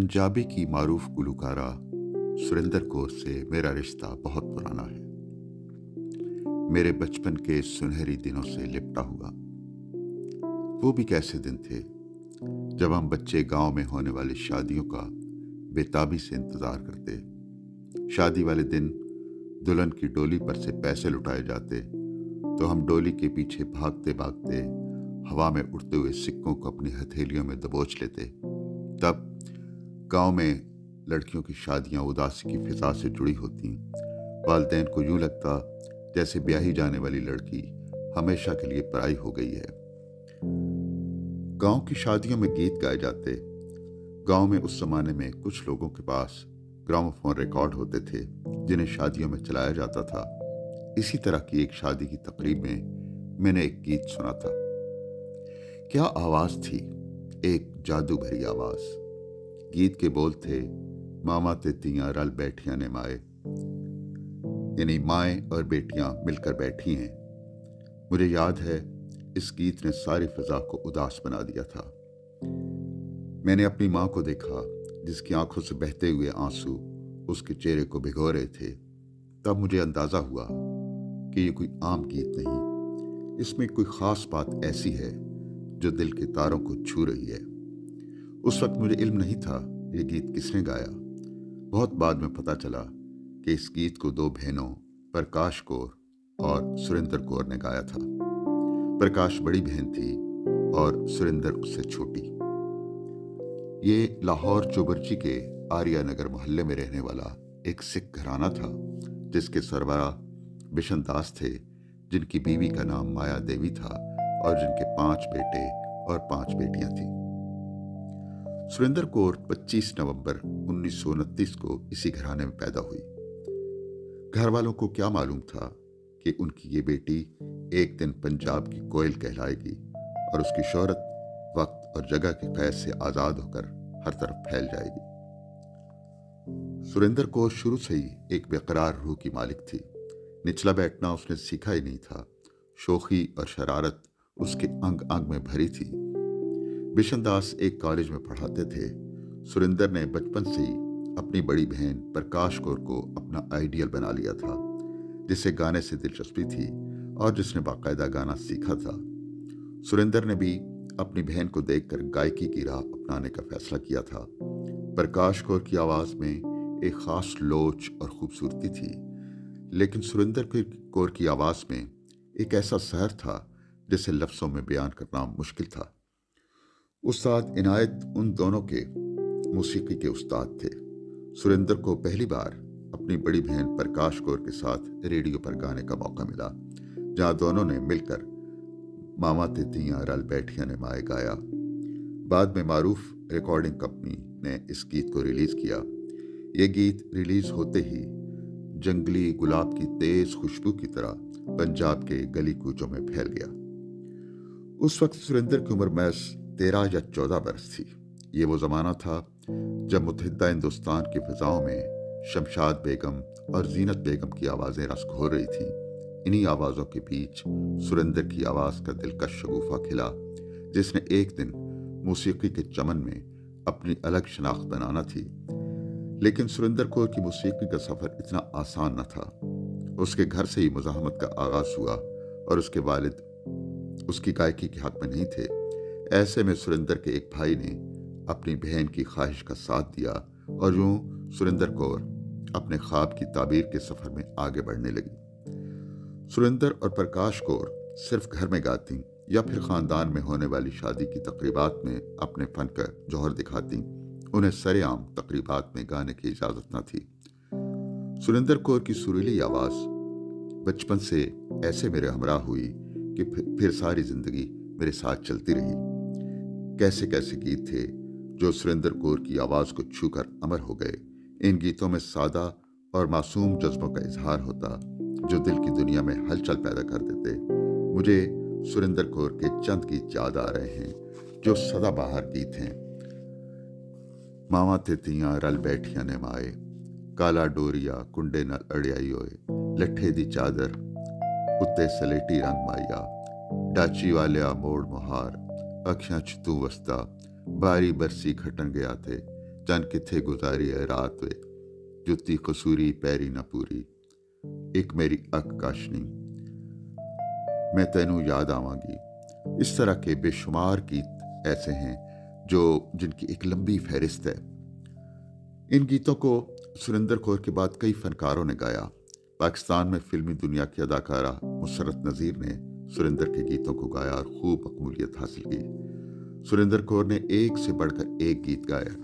पंजाबी की मारूफ गुलकारा सुरिंदर कौर से मेरा रिश्ता बहुत पुराना है। मेरे बचपन के सुनहरी दिनों से लिपटा हुआ। वो भी कैसे दिन थे जब हम बच्चे गांव में होने वाली शादियों का बेताबी से इंतजार करते। शादी वाले दिन दुल्हन की डोली पर से पैसे लुटाए जाते तो हम डोली के पीछे भागते भागते हवा में उड़ते हुए सिक्कों को अपनी हथेलियों में दबोच लेते। तब गांव में लड़कियों की शादियां उदासी की फिजा से जुड़ी होती। वालिदैन को यूं लगता जैसे ब्याही जाने वाली लड़की हमेशा के लिए पराई हो गई है। गांव की शादियों में गीत गाए जाते। गांव में उस जमाने में कुछ लोगों के पास ग्रामोफोन रिकॉर्ड होते थे जिन्हें शादियों में चलाया जाता था। इसी तरह की एक शादी की तकरीब में मैंने एक गीत सुना था। क्या आवाज थी, एक जादू भरी आवाज। गीत के बोल थे, मामा ते तियां रल बैठियां ने माए, यानी माएँ और बेटियां मिलकर बैठी हैं। मुझे याद है इस गीत ने सारी फिजा को उदास बना दिया था। मैंने अपनी माँ को देखा जिसकी आंखों से बहते हुए आंसू उसके चेहरे को भिगो रहे थे। तब मुझे अंदाजा हुआ कि ये कोई आम गीत नहीं, इसमें कोई खास बात ऐसी है जो दिल के तारों को छू रही है। उस वक्त मुझे इल्म नहीं था ये गीत किसने गाया। बहुत बाद में पता चला कि इस गीत को दो बहनों प्रकाश कौर और सुरिंदर कौर ने गाया था। प्रकाश बड़ी बहन थी और सुरिंदर उससे छोटी। ये लाहौर चौबरची के आर्या नगर मोहल्ले में रहने वाला एक सिख घराना था जिसके सरबराह बिशन दास थे, जिनकी बीवी का नाम माया देवी था और जिनके 5 बेटे और 5 बेटियां थीं। सुरिंदर कौर 25 नवंबर 1929 को इसी घराने में पैदा हुई। घर वालों को क्या मालूम था कि उनकी ये बेटी एक दिन पंजाब की कोयल कहलाएगी और उसकी शोहरत वक्त और जगह के कैद से आजाद होकर हर तरफ फैल जाएगी। सुरिंदर कौर शुरू से ही एक बेकरार रूह की मालिक थी। निचला बैठना उसने सीखा ही नहीं था। शोखी और शरारत उसके अंग अंग में भरी थी। बिशन दास एक कॉलेज में पढ़ाते थे। सुरिंदर ने बचपन से ही अपनी बड़ी बहन प्रकाश कौर को अपना आइडियल बना लिया था, जिसे गाने से दिलचस्पी थी और जिसने बाकायदा गाना सीखा था। सुरिंदर ने भी अपनी बहन को देखकर गायकी की राह अपनाने का फैसला किया था। प्रकाश कौर की आवाज में एक खास लोच और खूबसूरती थी, लेकिन सुरिंदर कौर की आवाज में एक ऐसा सहर था जिसे लफ्जों में बयान करना मुश्किल था। उस्ताद इनायत उन दोनों के मौसीकी के उस्ताद थे। सुरिंदर को पहली बार अपनी बड़ी बहन प्रकाश कौर के साथ रेडियो पर गाने का मौका मिला, जहां दोनों ने मिलकर मामा ते तियां रल बैठियां ने माए गाया। बाद में मारूफ रिकॉर्डिंग कंपनी ने इस गीत को रिलीज किया। ये गीत रिलीज होते ही जंगली गुलाब की तेज खुशबू की तरह पंजाब के गली कूचों में फैल गया। उस वक्त सुरिंदर की उम्र महज 13 या 14 बरस थी। ये वो जमाना था जब मुत्तहिदा हिंदुस्तान की फिजाओं में शमशाद बेगम और जीनत बेगम की आवाजें रस घोल रही थीं। इन्हीं आवाजों के बीच सुरिंदर की आवाज का दिलकश शगुफा खिला, जिसने एक दिन मौसीकी के चमन में अपनी अलग शनाख्त बनाना थी। लेकिन सुरिंदर कौर की मौसीकी का सफर इतना आसान न था। उसके घर से ही मुजाहमत का आगाज हुआ और उसके वालिद उसकी गायकी के हक में नहीं थे। ऐसे में सुरिंदर के एक भाई ने अपनी बहन की ख्वाहिश का साथ दिया और यूं सुरिंदर कौर अपने ख्वाब की ताबीर के सफर में आगे बढ़ने लगी। सुरिंदर और प्रकाश कौर सिर्फ घर में गाती या फिर खानदान में होने वाली शादी की तकरीबात में अपने फन का जौहर दिखाती। उन्हें सरेआम तकरीबात में गाने की इजाजत न थी। सुरिंदर कौर की सुरीली आवाज बचपन से ऐसे मेरे हमराह हुई कि फिर सारी जिंदगी मेरे साथ चलती रही। कैसे कैसे गीत थे जो सुरिंदर कौर की आवाज को छूकर अमर हो गए। इन गीतों में सादा और मासूम जज्बों का इजहार होता जो दिल की दुनिया में हलचल पैदा कर देते। मुझे सुरिंदर कौर के चंद गीत याद आ रहे हैं जो सदाबहार गीत हैं। मावा ते तियां रल बैठियां ने माए, काला डोरिया कुंडे नाल अड़ियाई होए, लट्ठे दी चादर उत्ते सलेटी रंग माइया, डाची वालिया मोड़ मुहार, अखियां च तू वसदा, बारी बरसी खटन गया थे, جان کتھے گزاری ہے رات وے جتی قصوری پیری نہ پوری ایک میری اک کاشنی میں تینوں یاد آواں گی۔ اس طرح کے بے شمار گیت ایسے ہیں جن کی ایک لمبی فہرست ہے۔ ان گیتوں کو سریندر کور کے بعد کئی فنکاروں نے گایا۔ پاکستان میں فلمی دنیا کی اداکارہ مسرت نذیر نے سریندر کے گیتوں کو گایا اور خوب مقبولیت حاصل کی۔ سریندر کور نے ایک سے بڑھ کر ایک گیت گایا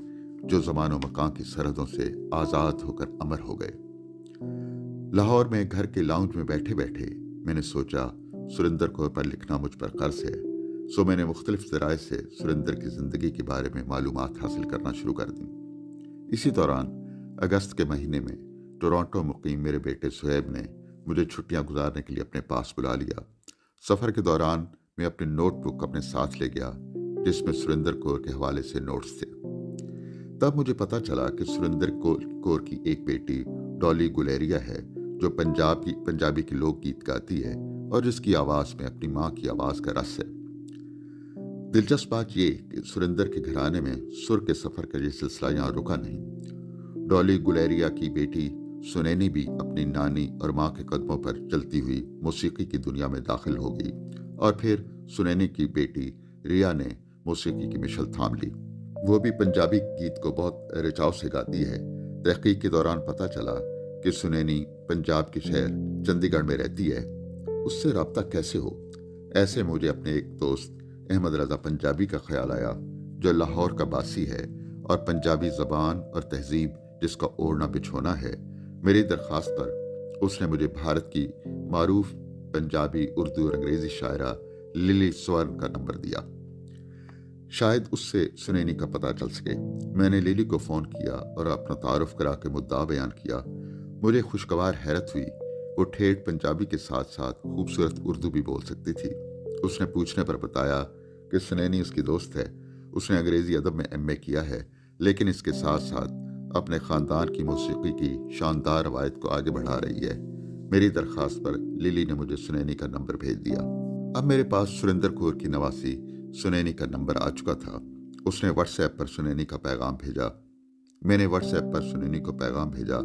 جو زمان و مکان کی سرحدوں سے آزاد ہو کر امر ہو گئے۔ لاہور میں گھر کے لاؤنج میں بیٹھے بیٹھے میں نے سوچا سریندر کور پر لکھنا مجھ پر قرض ہے، سو میں نے مختلف ذرائع سے سریندر کی زندگی کے بارے میں معلومات حاصل کرنا شروع کر دیں۔ اسی دوران اگست کے مہینے میں ٹورانٹو مقیم میرے بیٹے سہیب نے مجھے چھٹیاں گزارنے کے لیے اپنے پاس بلا لیا۔ سفر کے دوران میں اپنی نوٹ بک اپنے ساتھ لے گیا جس میں سریندر کور کے حوالے سے نوٹس تھے۔ تب مجھے پتا چلا کہ سریندر کور کی ایک بیٹی ڈالی گلیریا ہے جو پنجابی کی لوک گیت گاتی ہے اور جس کی آواز میں اپنی ماں کی آواز کا رس ہے۔ دلچسپ بات یہ کہ سریندر کے گھرانے میں سر کے سفر کا یہ سلسلہ یہاں رکا نہیں۔ ڈالی گلیریا کی بیٹی سنینی بھی اپنی نانی اور ماں کے قدموں پر چلتی ہوئی موسیقی کی دنیا میں داخل ہو گئی اور پھر سنینی کی بیٹی ریا نے موسیقی کی مشل تھام لی۔ وہ بھی پنجابی گیت کو بہت رچاؤ سے گاتی ہے۔ تحقیق کے دوران پتا چلا کہ سنینی پنجاب کے شہر چندی گڑھ میں رہتی ہے۔ اس سے رابطہ کیسے ہو؟ ایسے مجھے اپنے ایک دوست احمد رضا پنجابی کا خیال آیا جو لاہور کا باسی ہے اور پنجابی زبان اور تہذیب جس کا اوڑھنا بچھونا ہے۔ میری درخواست پر اس نے مجھے بھارت کی معروف پنجابی اردو اور انگریزی شاعرہ للی سورن کا نمبر دیا۔ شاید اس سے سنینی کا پتہ چل سکے۔ میں نے للی کو فون کیا اور اپنا تعارف کرا کے مدعا بیان کیا۔ مجھے خوشگوار حیرت ہوئی، وہ ٹھیٹھ پنجابی کے ساتھ ساتھ خوبصورت اردو بھی بول سکتی تھی۔ اس نے پوچھنے پر بتایا کہ سنینی اس کی دوست ہے۔ اس نے انگریزی ادب میں ایم اے کیا ہے لیکن اس کے ساتھ ساتھ اپنے خاندان کی موسیقی کی شاندار روایت کو آگے بڑھا رہی ہے۔ میری درخواست پر للی نے مجھے سنینی کا نمبر بھیج دیا۔ اب میرے پاس سریندر کور کی نواسی سنینی کا نمبر آ چکا تھا۔ اس نے واٹس ایپ پر سنینی کا پیغام بھیجا۔ میں نے واٹس ایپ پر سنینی کو پیغام بھیجا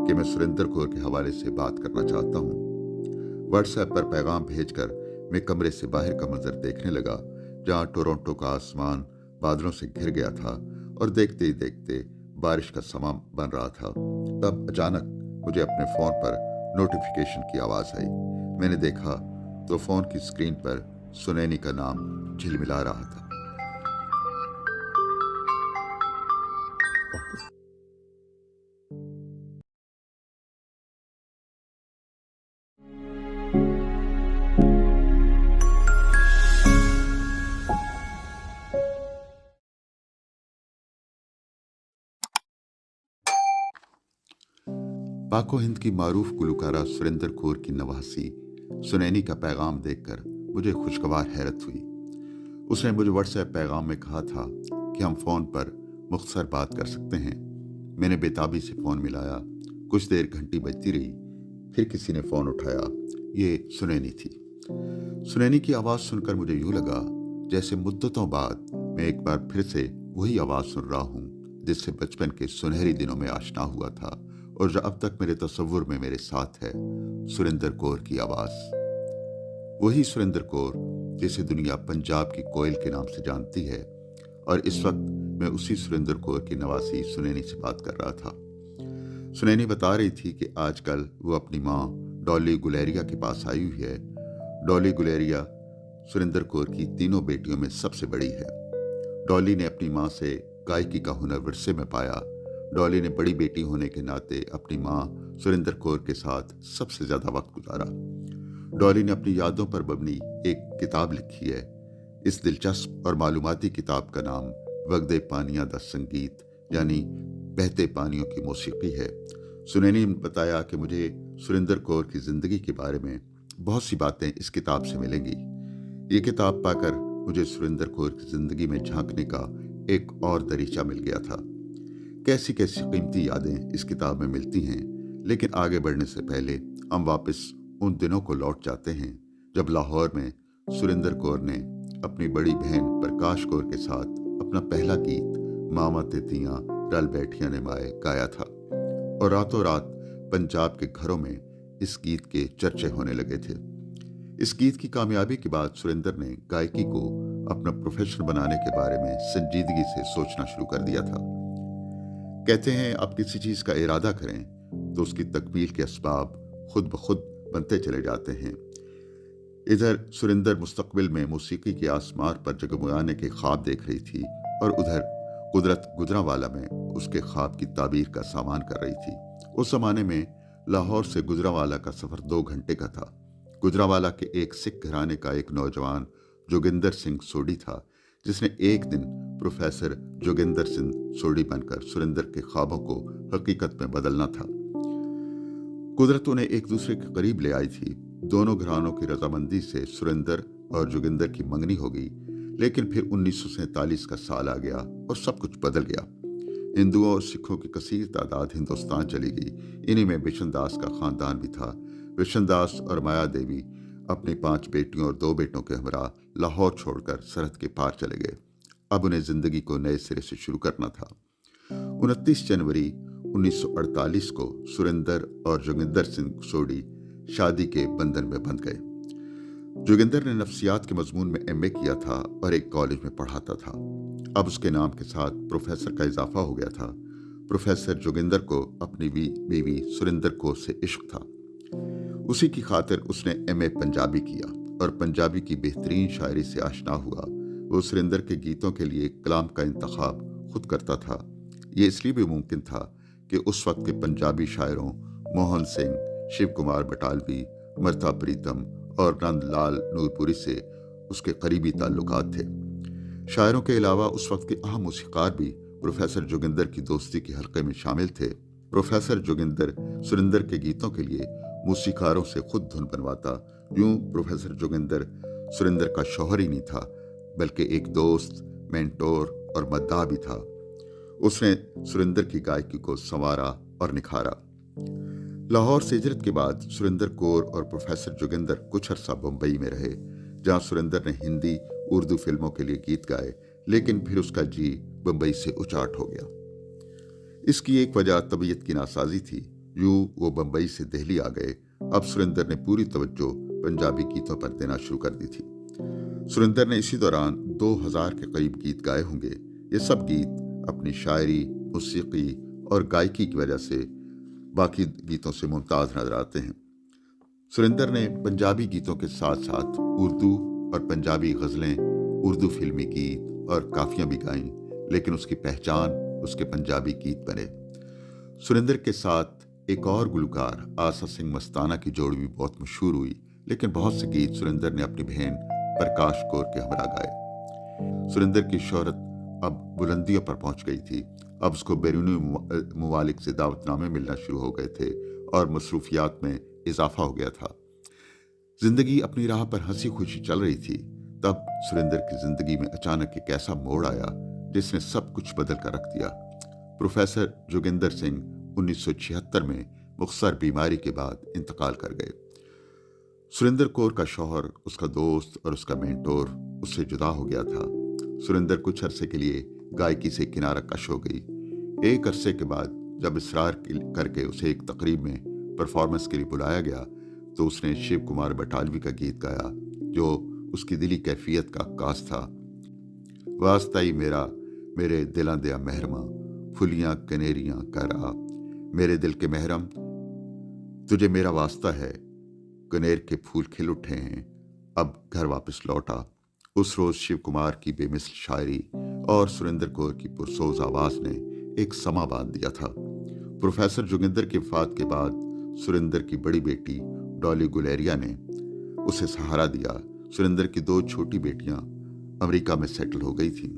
کہ میں سریندر کور کے حوالے سے بات کرنا چاہتا ہوں۔ واٹس ایپ پر پیغام بھیج کر میں کمرے سے باہر کا منظر دیکھنے لگا جہاں ٹورانٹو کا آسمان بادلوں سے گھر گیا تھا اور دیکھتے ہی دیکھتے بارش کا سماں بن رہا تھا۔ تب اچانک مجھے اپنے فون پر نوٹیفیکیشن کی آواز آئی۔ میں نے دیکھا تو فون کی اسکرین پر سنینی کا نام جھلملا رہا تھا۔ پاک و ہند کی معروف گلوکارہ سریندر کور کی نواسی سنینی کا پیغام دیکھ کر مجھے خوشگوار حیرت ہوئی۔ اس نے مجھے واٹس ایپ پیغام میں کہا تھا کہ ہم فون پر مختصر بات کر سکتے ہیں۔ میں نے بےتابی سے فون ملایا۔ کچھ دیر گھنٹی بجتی رہی، پھر کسی نے فون اٹھایا۔ یہ سنینی تھی۔ سنینی کی آواز سن کر مجھے یوں لگا جیسے مدتوں بعد میں ایک بار پھر سے وہی آواز سن رہا ہوں جس سے بچپن کے سنہری دنوں میں آشنا ہوا تھا اور جو اب تک میرے تصور میں میرے ساتھ ہے۔ سریندر کور کی آواز، وہی سریندر کور جسے دنیا پنجاب کی کوئل کے نام سے جانتی ہے، اور اس وقت میں اسی سریندر کور کی نواسی سنینی سے بات کر رہا تھا۔ سنینی بتا رہی تھی کہ آج کل وہ اپنی ماں ڈالی گلیریا کے پاس آئی ہوئی ہے۔ ڈالی گلیریا سریندر کور کی تینوں بیٹیوں میں سب سے بڑی ہے۔ ڈالی نے اپنی ماں سے گائکی کا ہنر ورثے میں پایا۔ ڈالی نے بڑی بیٹی ہونے کے ناطے اپنی ماں سریندر کور کے ساتھ سب سے زیادہ وقت گزارا۔ ڈالی نے اپنی یادوں پر مبنی ایک کتاب لکھی ہے۔ اس دلچسپ اور معلوماتی کتاب کا نام وگدے پانیاں دا سنگیت یعنی بہتے پانیوں کی موسیقی ہے۔ سنینی نے بتایا کہ مجھے سریندر کور کی زندگی کے بارے میں بہت سی باتیں اس کتاب سے ملیں گی۔ یہ کتاب پا کر مجھے سریندر کور کی زندگی میں جھانکنے کا ایک اور دریچہ مل گیا تھا۔ کیسی کیسی قیمتی یادیں اس کتاب میں ملتی ہیں، لیکن آگے بڑھنے سے پہلے ہم واپس ان دنوں کو لوٹ جاتے ہیں جب لاہور میں سریندر کور نے اپنی بڑی بہن پرکاش کور کے ساتھ اپنا پہلا گیت ماما تیتیاں रल बैठियां ने माए गाया था और रातों रात पंजाब के घरों में इस गीत के चर्चे होने लगे थे। इस गीत की कामयाबी के बाद सुरेंद्र ने गायकी को अपना प्रोफेशन बनाने के बारे में संजीदगी से सोचना शुरू कर दिया था। कहते हैं आप किसी चीज का इरादा करें तो उसकी तकमील के असबाब खुद ब खुद बनते चले जाते हैं। इधर सुरेंद्र मुस्तकबिल में मौसीकी के आसमान पर जगमगाने के ख्वाब देख रही थी और उधर कुदरत गुजरांवाला में उसके ख्वाब की ताबीर का सामान कर रही थी। उस जमाने में लाहौर से गुजरांवाला का सफर 2 घंटे का था। गुजरांवाला के एक सिख घराने का एक नौजवान जोगिंदर सिंह सोडी था, जिसने एक दिन प्रोफेसर जोगिंदर सिंह सोडी बनकर सुरेंद्र के ख्वाबों को हकीकत में बदलना था। कुदरत उन्हें एक दूसरे के करीब ले आई थी। दोनों घरानों की रजामंदी से सुरेंद्र और जोगिंदर की मंगनी हो गई, लेकिन फिर 1947 का साल आ गया और सब कुछ बदल गया। हिंदुओं और सिखों की कसीर तादाद हिंदुस्तान चली गई। इन्हीं में बिशन दास का खानदान भी था। बिशन दास और माया देवी अपनी 5 बेटियों और 2 बेटों के हमरा लाहौर छोड़कर सरहद के पार चले गए। अब उन्हें जिंदगी को नए सिरे से शुरू करना था। 29 जनवरी 1948 को सुरेंद्र और जोगिंदर सिंह सोडी शादी के बंधन में बंध गए। जोगिंदर ने नफ्सियात के मजमून में एमए किया था और एक कॉलेज में पढ़ाता था। अब उसके नाम के साथ प्रोफेसर का इजाफा हो गया था। प्रोफेसर जोगिंदर को अपनी बीवी सुरेंद्र कौर से इश्क था। उसी की खातिर उसने एमए पंजाबी किया और पंजाबी की बेहतरीन शायरी से आशना हुआ। वो सुरेंद्र के गीतों के लिए कलाम का इंतखाब खुद करता था। ये इसलिए भी मुमकिन था कि उस वक्त के पंजाबी शायरों मोहन सिंह, शिव कुमार बटालवी, मर्ता प्रीतम और नंदलाल नूरपुरी से उसके करीबी ताल्लुकात थे। शायरों के अलावा उस वक्त के अहम मौसीकार भी प्रोफेसर जोगिंदर की दोस्ती के हल्के में शामिल थे। प्रोफेसर जोगिंदर सुरेंद्र के गीतों के लिए मौसीकारों से खुद धुन बनवाता। यूं प्रोफेसर जोगिंदर सुरेंद्र का शौहर ही नहीं था, बल्कि एक दोस्त, मेंटोर और मद्दाह भी था। उसने सुरेंद्र की गायकी को संवारा और निखारा। लाहौर से हिजरत के बाद सुरेंद्र कौर और प्रोफेसर जोगिंदर कुछ अरसा बम्बई में रहे, जहां सुरेंद्र ने हिंदी उर्दू फिल्मों के लिए गीत गाए, लेकिन फिर उसका जी बम्बई से उचाट हो गया। इसकी एक वजह तबीयत की नासाजी थी। यूं वो बम्बई से दिल्ली आ गए। अब सुरेंद्र ने पूरी तवज्जो पंजाबी गीतों पर देना शुरू कर दी थी। सुरेंद्र ने इसी दौरान 2000 के करीब गीत गाए होंगे। ये सब गीत अपनी शायरी, मौसीकी और गायकी की वजह से बाकी गीतों से मुमताज नजर आते हैं। सुरेंद्र ने पंजाबी गीतों के साथ साथ उर्दू और पंजाबी गज़लें, उर्दू फिल्मी गीत और काफियां भी गाईं, लेकिन उसकी पहचान उसके पंजाबी गीत बने। सुरेंद्र के साथ एक और गुलकार आसा सिंह मस्ताना की जोड़ी भी बहुत मशहूर हुई, लेकिन बहुत से गीत सुरेंद्र ने अपनी बहन प्रकाश कौर के हमरा गाए। सुरेंद्र की शोहरत अब बुलंदियों पर पहुंच गई थी। अब उसको बैरूनी ममालिक से दावतनामे मिलना शुरू हो गए थे और मसरूफियात में इजाफा हो गया था। जिंदगी अपनी राह पर हंसी खुशी चल रही थी। तब सुरेंद्र की जिंदगी में अचानक एक ऐसा मोड़ आया जिसने सब कुछ बदल कर रख दिया। प्रोफेसर जोगिंदर सिंह 1976 में मुख्तसर बीमारी के बाद इंतकाल कर गए। सुरेंद्र कौर का शौहर, उसका दोस्त और उसका मेंटोर उससे जुदा हो गया था। सुरेंद्र कुछ अरसे के लिए गायकी से किनारा कश हो गई। एक अरसे के बाद जब इसरार करके उसे एक तकरीब में परफॉर्मेंस के लिए बुलाया गया तो उसने शिव कुमार बटालवी का गीत गाया, जो उसकी दिली कैफियत का अक्कास था। वास्ता ही मेरा मेरे दिलां दिया महरमा, फुलियां कनेरियां कर आ, मेरे दिल के महरम तुझे मेरा वास्ता है, कनेर के फूल खिल उठे हैं, अब घर वापस लौटा। उस रोज शिव कुमार की बेमिसल शायरी और सुरेंद्र कौर की पुरसोज आवाज ने एक समा बांध दिया था। प्रोफेसर जोगिंदर की वफात के बाद सुरेंद्र की बड़ी बेटी डॉली गुलेरिया ने उसे सहारा दिया। सुरेंद्र की 2 छोटी बेटियां अमेरिका में सेटल हो गई थीं।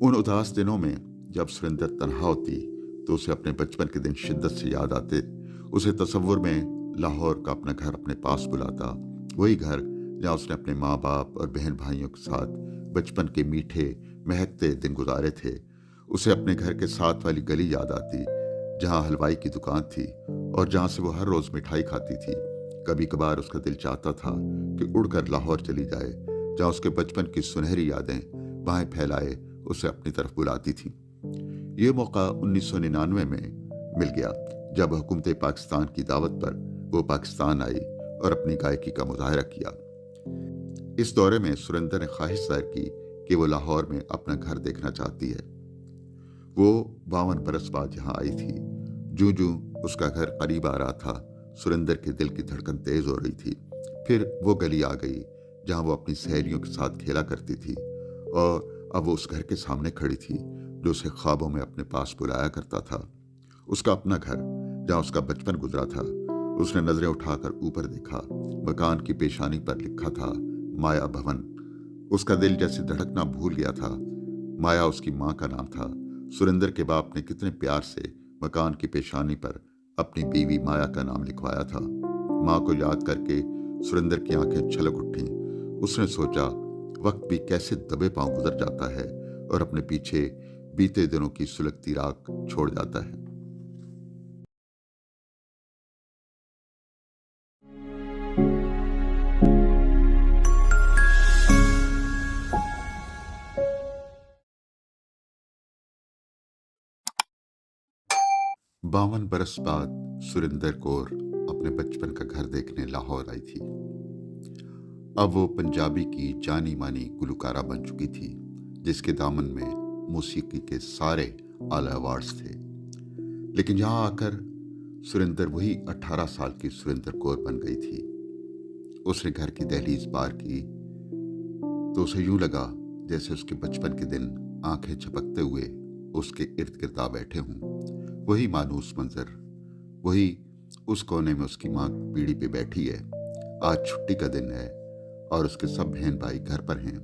उन उदास दिनों में जब सुरेंद्र तन्हा होती तो उसे अपने बचपन के दिन शिद्दत से याद आते। उसे तसव्वुर में लाहौर का अपना घर अपने पास बुलाता, वही घर जहाँ उसने अपने माँ बाप और बहन भाइयों के साथ बचपन के मीठे महकते दिन गुजारे थे। उसे अपने घर के साथ वाली गली याद आती जहाँ हलवाई की दुकान थी और जहाँ से वो हर रोज मिठाई खाती थी। कभी कभार उसका दिल चाहता था कि उड़कर लाहौर चली जाए, जहाँ उसके बचपन की सुनहरी यादें बाहें फैलाए उसे अपनी तरफ बुलाती थी। ये मौका 1999 में मिल गया जब हुकूमत पाकिस्तान की दावत पर वो पाकिस्तान आई और अपनी गायकी का मुजाहरा किया। इस दौरे में सुरेंद्र ने ख्वाहिश जाहिर की कि वो लाहौर में अपना घर देखना चाहती है। वो 52 बरस बाद यहाँ आई थी। जूं जूं उसका घर करीब आ रहा था, सुरेंद्र के दिल की धड़कन तेज हो रही थी। फिर वो गली आ गई जहाँ वो अपनी सहेलियों के साथ खेला करती थी, और अब वो उस घर के सामने खड़ी थी जो उसे ख्वाबों में अपने पास बुलाया करता था। उसका अपना घर जहाँ उसका बचपन गुजरा था। उसने नजरें उठाकर ऊपर देखा। मकान की पेशानी पर लिखा था माया भवन। उसका दिल जैसे धड़कना भूल गया था। माया उसकी माँ का नाम था। सुरेंद्र के बाप ने कितने प्यार से मकान की पेशानी पर अपनी बीवी माया का नाम लिखवाया था। माँ को याद करके सुरेंद्र की आंखें छलक उठी। उसने सोचा, वक्त भी कैसे दबे पांव गुजर जाता है और अपने पीछे बीते दिनों की सुलगती राख छोड़ जाता है। बावन बरस बाद सुरेंद्र कौर अपने बचपन का घर देखने लाहौर आई थी। अब वो पंजाबी की जानी मानी गुलकारा बन चुकी थी, जिसके दामन में मौसीकी के सारे आला अवार्ड्स थे। लेकिन यहाँ आकर सुरेंद्र वही 18 साल की सुरेंद्र कौर बन गई थी। उसने घर की दहलीज पार की तो उसे यूं लगा जैसे उसके बचपन के दिन आंखें झपकते हुए उसके इर्द गिर्द आ बैठे हों। वही मानूस मंजर, वही उस कोने में उसकी माँ पीढ़ी पे बैठी है। आज छुट्टी का दिन है और उसके सब बहन भाई घर पर हैं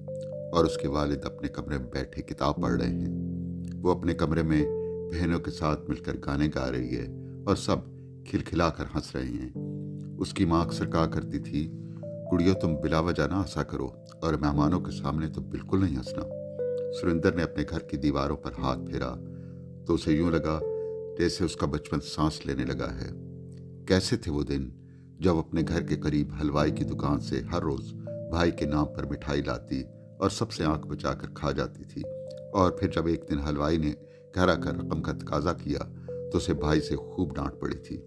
और उसके वालिद अपने कमरे में बैठे किताब पढ़ रहे हैं। वो अपने कमरे में बहनों के साथ मिलकर गाने गा रही है और सब खिलखिला कर हंस रहे हैं। उसकी माँ अक्सर कहा करती थी, कुड़ियों तुम बिला वजह ना हंसा करो और मेहमानों के सामने तो बिल्कुल नहीं हंसना। सुरेंद्र ने अपने घर की दीवारों पर हाथ फेरा तो उसे यूं लगा जैसे उसका बचपन सांस लेने लगा है। कैसे थे वो दिन जब अपने घर के करीब हलवाई की दुकान से हर रोज भाई के नाम पर मिठाई लाती और सबसे आंख बचाकर खा जाती थी, और फिर जब एक दिन हलवाई ने घर आकर रकम का तकाजा किया तो उसे भाई से खूब डांट पड़ी थी।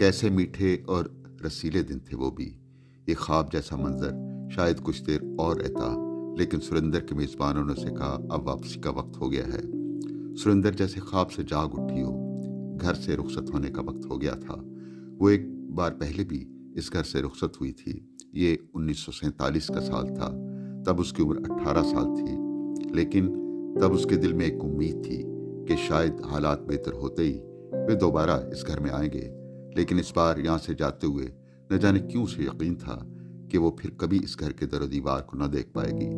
कैसे मीठे और रसीले दिन थे वो भी। ये ख्वाब जैसा मंजर शायद कुछ देर और रहता, लेकिन सुरेंद्र के मेजबानों ने उसे कहा अब वापसी का वक्त हो गया है। सुरेंद्र जैसे ख्वाब से जाग उठी हो, घर से रुखसत होने का वक्त हो गया था। वो एक बार पहले भी इस घर से रुखसत हुई थी। ये 1947 का साल था। तब उसकी उम्र 18 साल थी, लेकिन तब उसके दिल में एक उम्मीद थी कि शायद हालात बेहतर होते ही वे दोबारा इस घर में आएंगे। लेकिन इस बार यहाँ से जाते हुए न जाने क्यों उसे यकीन था कि वो फिर कभी इस घर के दरो दीवार को न देख पाएगी।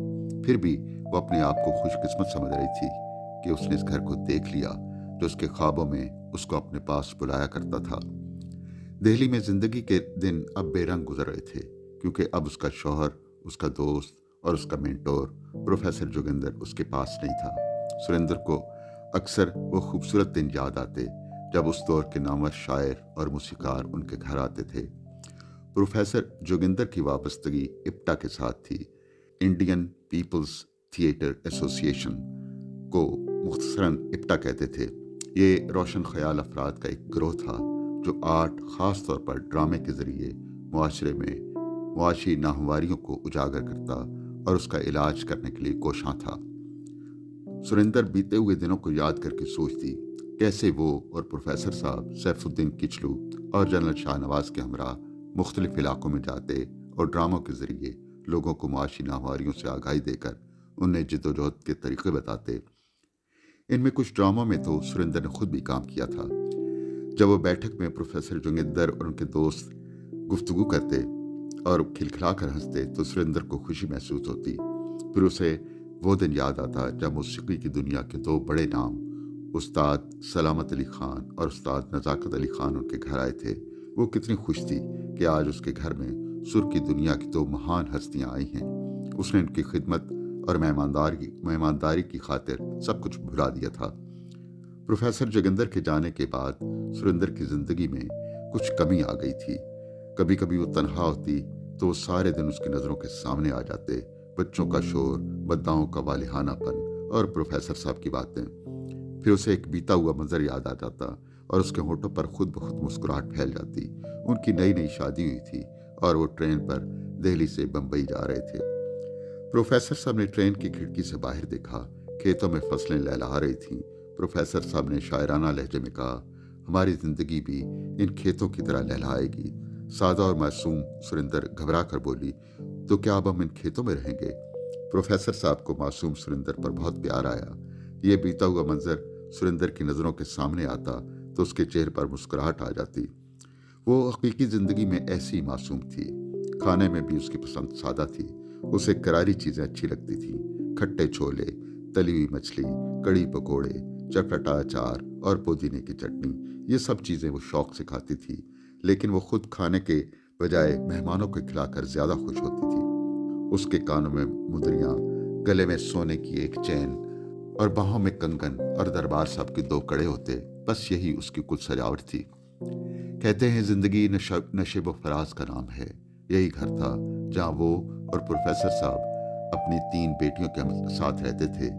फिर भी वो अपने आप को खुशकिस्मत समझ रही थी कि उसने इस घर को देख लिया जो उसके ख्वाबों में उसको अपने पास बुलाया करता था। दिल्ली में जिंदगी के दिन अब बेरंग गुजर रहे थे, क्योंकि अब उसका शौहर, उसका दोस्त और उसका मेंटोर प्रोफेसर जोगिंदर उसके पास नहीं था। सुरेंद्र को अक्सर वो खूबसूरत दिन याद आते जब उस दौर के नामवर शायर और मूसीकार उनके घर आते थे। प्रोफेसर जोगिंदर की वाबस्तगी इप्टा के साथ थी, इंडियन पीपल्स थिएटर एसोसिएशन को मुख्तसरन इप्टा कहते थे। ये रोशन ख्याल अफराद का एक गिरोह था जो आर्ट, ख़ास तौर पर ड्रामे के ज़रिए मुआशरे में मुआशी नाहवारियों को उजागर करता और उसका इलाज करने के लिए कोशां था। सुरेंद्र बीते हुए दिनों को याद करके सोचती कैसे वो और प्रोफेसर साहब सैफुद्दीन किचलू और जनरल शाहनवाज के हमरा मुख्तलिफ इलाकों में जाते और ड्रामों के ज़रिए लोगों को मुआशी नाहवारियों से आगाही देकर उन्हें जिद्दोजहद के तरीक़े बताते। इनमें कुछ ड्रामों में तो सुरेंद्र ने खुद भी काम किया था। जब वो बैठक में प्रोफेसर जोगिंदर और उनके दोस्त गुफ्तगू करते और खिलखिलाकर हंसते तो सुरेंद्र को खुशी महसूस होती। फिर उसे वो दिन याद आता जब मौसीकी की दुनिया के दो बड़े नाम उस्ताद सलामत अली खान और उस्ताद नज़ाकत अली खान उनके घर आए थे। वो कितनी खुश थी कि आज उसके घर में सुर की दुनिया की दो महान हस्तियां आई हैं। उसने उनकी खिदमत और मेहमानदारी की खातिर सब कुछ भुला दिया था। प्रोफेसर जोगिंदर के जाने के बाद सुरेंद्र की जिंदगी में कुछ कमी आ गई थी। कभी कभी वो तन्हा होती तो वो सारे दिन उसकी नज़रों के सामने आ जाते। बच्चों का शोर, बद्दाओं का वालिहानापन और प्रोफेसर साहब की बातें। फिर उसे एक बीता हुआ मंजर याद आ जाता और उसके होठों पर खुद ब खुद मुस्कुराहट फैल जाती। उनकी नई नई शादी हुई थी और वो ट्रेन पर दिल्ली से बम्बई जा रहे थे। प्रोफेसर साहब ने ट्रेन की खिड़की से बाहर देखा। खेतों में फसलें लहलहा रही थीं। प्रोफेसर साहब ने शायराना लहजे में कहा, हमारी जिंदगी भी इन खेतों की तरह लहलहाएगी। सादा और मासूम सुरिंदर घबरा कर बोली, तो क्या अब हम इन खेतों में रहेंगे? प्रोफेसर साहब को मासूम सुरिंदर पर बहुत प्यार आया। ये बीता हुआ मंजर सुरिंदर की नज़रों के सामने आता तो उसके चेहरे पर मुस्कुराहट आ जाती। वो हकीकी ज़िंदगी में ऐसी मासूम थी। खाने में भी उसकी पसंद सादा थी। उसे करारी चीज़ें अच्छी लगती थीं, खट्टे छोले, तली हुई मछली, कड़ी पकोड़े, चटपटा अचार और पुदीने की चटनी, ये सब चीज़ें वो शौक से खाती थी। लेकिन वो खुद खाने के बजाय मेहमानों को खिलाकर ज़्यादा खुश होती थी। उसके कानों में मुंदरियाँ, गले में सोने की एक चैन और बाहों में कंगन और दरबार साहब के 2 कड़े होते, बस यही उसकी कुल सजावट थी। कहते हैं जिंदगी नशेब फराज का नाम है। यही घर था जहाँ वो और प्रोफेसर साहब अपनी 3 बेटियों के साथ रहते थे।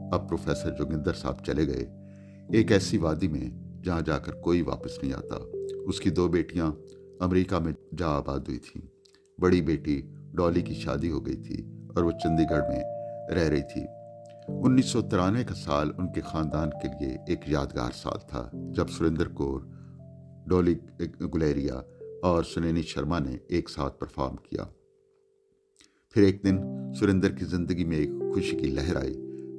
अब प्रोफेसर जोगिंदर साहब चले गए एक ऐसी वादी में जहाँ जाकर कोई वापस नहीं आता। उसकी 2 बेटियां अमेरिका में जा आबाद हुई थीं। बड़ी बेटी डॉली की शादी हो गई थी और वो चंडीगढ़ में रह रही थी। 1993 का साल उनके खानदान के लिए एक यादगार साल था, जब सुरेंद्र कौर, डॉली गुलेरिया और सुनैनी शर्मा ने एक साथ परफॉर्म किया। फिर एक दिन सुरेंद्र की जिंदगी में एक खुशी की लहर आई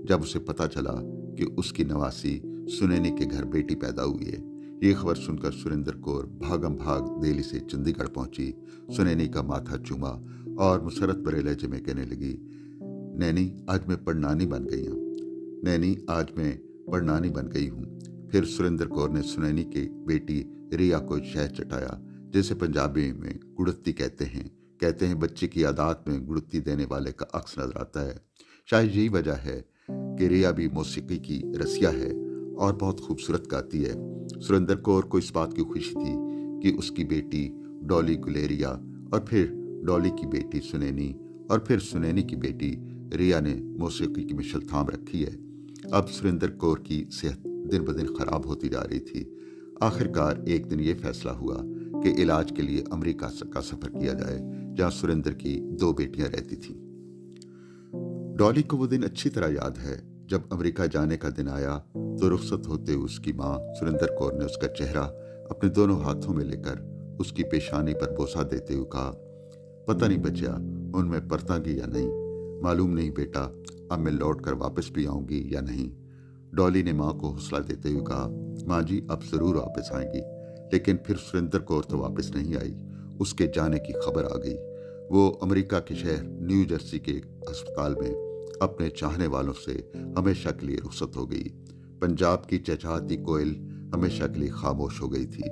जब उसे पता चला कि उसकी नवासी सुनैनी के घर बेटी पैदा हुई है। ये खबर सुनकर सुरेंद्र कौर भागम भाग दिल्ली से चंडीगढ़ पहुंची। सुनैनी का माथा चूमा और मुसरत भरे लहजे में कहने लगी, नैनी आज मैं पड़नानी बन गई हूँ, नैनी आज मैं पड़नानी बन गई हूँ। फिर सुरेंद्र कौर ने सुनैनी की बेटी रिया को शहद चटाया, जिसे पंजाबी में गुड़त्ती कहते हैं बच्चे की आदात में गुड़त्ती देने वाले का अक्स नजर आता है। शायद यही वजह है कि रिया भी मौसीकी की रसिया है और बहुत खूबसूरत गाती है। सुरेंद्र कौर को इस बात की खुशी थी कि उसकी बेटी डॉली गुलेरिया और फिर डॉली की बेटी सुनैनी और फिर सुनैनी की बेटी रिया ने मौसीकी की मिशल थाम रखी है। अब सुरेंद्र कौर की सेहत दिन ब दिन खराब होती जा रही थी। आखिरकार एक दिन ये फैसला हुआ कि इलाज के लिए अमेरिका का सफर किया जाए, जहाँ सुरेंद्र की 2 बेटियां रहती थीं। डॉली को वो दिन अच्छी तरह याद है। जब अमेरिका जाने का दिन आया तो रुखसत होते उसकी माँ सुरेंद्र कौर ने उसका चेहरा अपने दोनों हाथों में लेकर उसकी पेशानी पर बोसा देते हुए कहा, पता नहीं बच्चा उनमें परतांगी या नहीं, मालूम नहीं बेटा अब मैं लौट कर वापस भी आऊंगी या नहीं। डॉली ने माँ को हौसला देते हुए कहा, माँ जी अब जरूर वापस आएंगी। लेकिन फिर सुरेंद्र कौर तो वापस नहीं आई। उसके जाने की खबर आ गई। वो अमेरिका के शहर न्यू जर्सी के अस्पताल में अपने चाहने वालों से हमेशा के लिए रुखसत हो गई। पंजाब की चहचहाती कोयल हमेशा के लिए खामोश हो गई थी।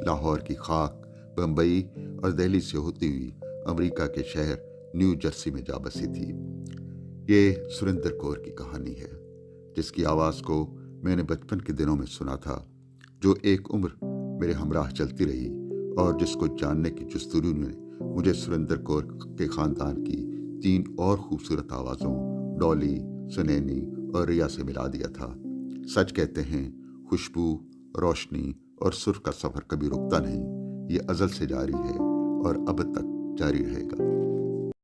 लाहौर की खाक बम्बई और दिल्ली से होती हुई अमेरिका के शहर न्यू जर्सी में जा बसी थी। ये सुरेंद्र कौर की कहानी है, जिसकी आवाज़ को मैंने बचपन के दिनों में सुना था, जो एक उम्र मेरे हमराह चलती रही और जिसको जानने की जस्तुरु ने मुझे सुरेंद्र कौर के ख़ानदान की 3 और खूबसूरत आवाज़ों डॉली, सुनैनी और रिया से मिला दिया था। सच कहते हैं खुशबू, रोशनी और सुर का सफ़र कभी रुकता नहीं। ये अज़ल से जारी है और अब तक जारी रहेगा।